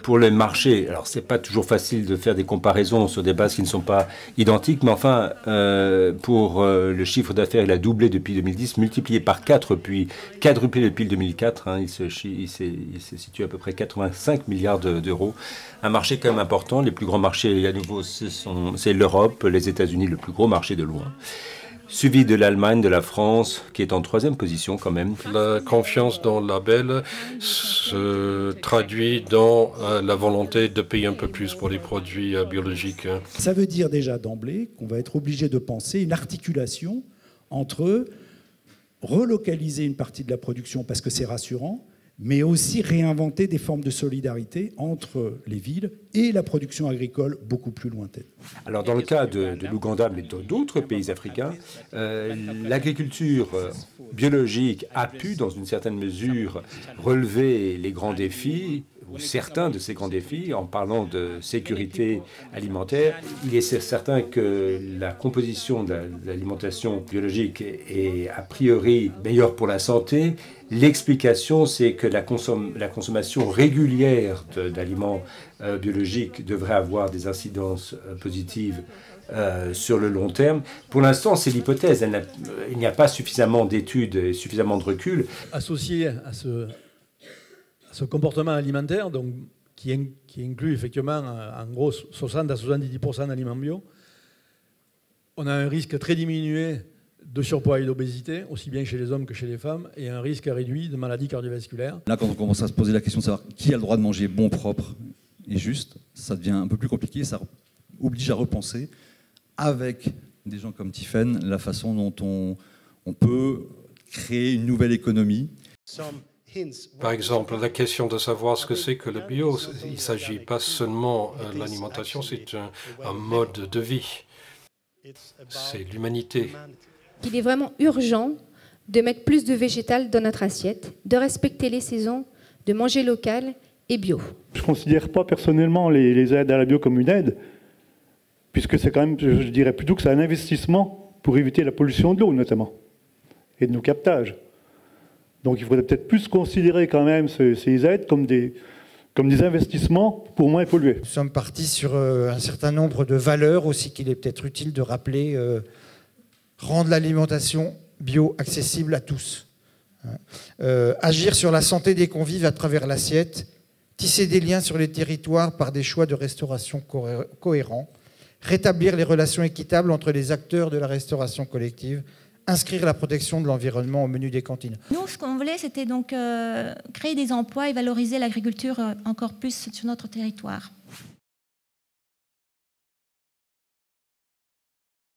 Pour le marché, alors c'est pas toujours facile de faire des comparaisons sur des bases qui ne sont pas identiques, mais enfin, pour le chiffre d'affaires, il a doublé depuis 2010, multiplié par 4, puis quadruplé depuis le 2004. Il se situe à peu près 85 milliards d'euros. Un marché quand même important. Les plus grands marchés, à nouveau, c'est l'Europe, les États-Unis, le plus gros marché de loin. Suivi de l'Allemagne, de la France, qui est en 3e position quand même. La confiance dans le label se traduit dans la volonté de payer un peu plus pour les produits biologiques. Ça veut dire déjà d'emblée qu'on va être obligé de penser une articulation entre relocaliser une partie de la production parce que c'est rassurant, mais aussi réinventer des formes de solidarité entre les villes et la production agricole beaucoup plus lointaine. Alors dans le cas de l'Ouganda, mais d'autres pays africains, l'agriculture biologique a pu, dans une certaine mesure, relever les grands défis, ou certains de ces grands défis, en parlant de sécurité alimentaire. Il est certain que la composition de l'alimentation biologique est a priori meilleure pour la santé. L'explication, c'est que la consommation régulière d'aliments biologiques devrait avoir des incidences positives sur le long terme. Pour l'instant, c'est l'hypothèse. Il n'y a pas suffisamment d'études et suffisamment de recul. Associé à ce comportement alimentaire, donc, qui inclut effectivement en gros 60 à 70% d'aliments bio, on a un risque très diminué de surpoids et d'obésité, aussi bien chez les hommes que chez les femmes, et un risque réduit de maladies cardiovasculaires. Là, quand on commence à se poser la question de savoir qui a le droit de manger bon, propre et juste, ça devient un peu plus compliqué, ça oblige à repenser, avec des gens comme Tiffaine, la façon dont on peut créer une nouvelle économie. Par exemple, la question de savoir ce que c'est que le bio, il ne s'agit pas seulement de l'alimentation, c'est un mode de vie, c'est l'humanité. Il est vraiment urgent de mettre plus de végétal dans notre assiette, de respecter les saisons, de manger local et bio. Je ne considère pas personnellement les aides à la bio comme une aide, puisque c'est quand même, je dirais plutôt que c'est un investissement pour éviter la pollution de l'eau notamment, et de nos captages. Donc il faudrait peut-être plus considérer quand même ces aides comme des investissements pour moins polluer. Nous sommes partis sur un certain nombre de valeurs aussi qu'il est peut-être utile de rappeler. Rendre l'alimentation bio accessible à tous. Agir sur la santé des convives à travers l'assiette. Tisser des liens sur les territoires par des choix de restauration cohérents. Rétablir les relations équitables entre les acteurs de la restauration collective. Inscrire la protection de l'environnement au menu des cantines. Nous, ce qu'on voulait, c'était donc créer des emplois et valoriser l'agriculture encore plus sur notre territoire.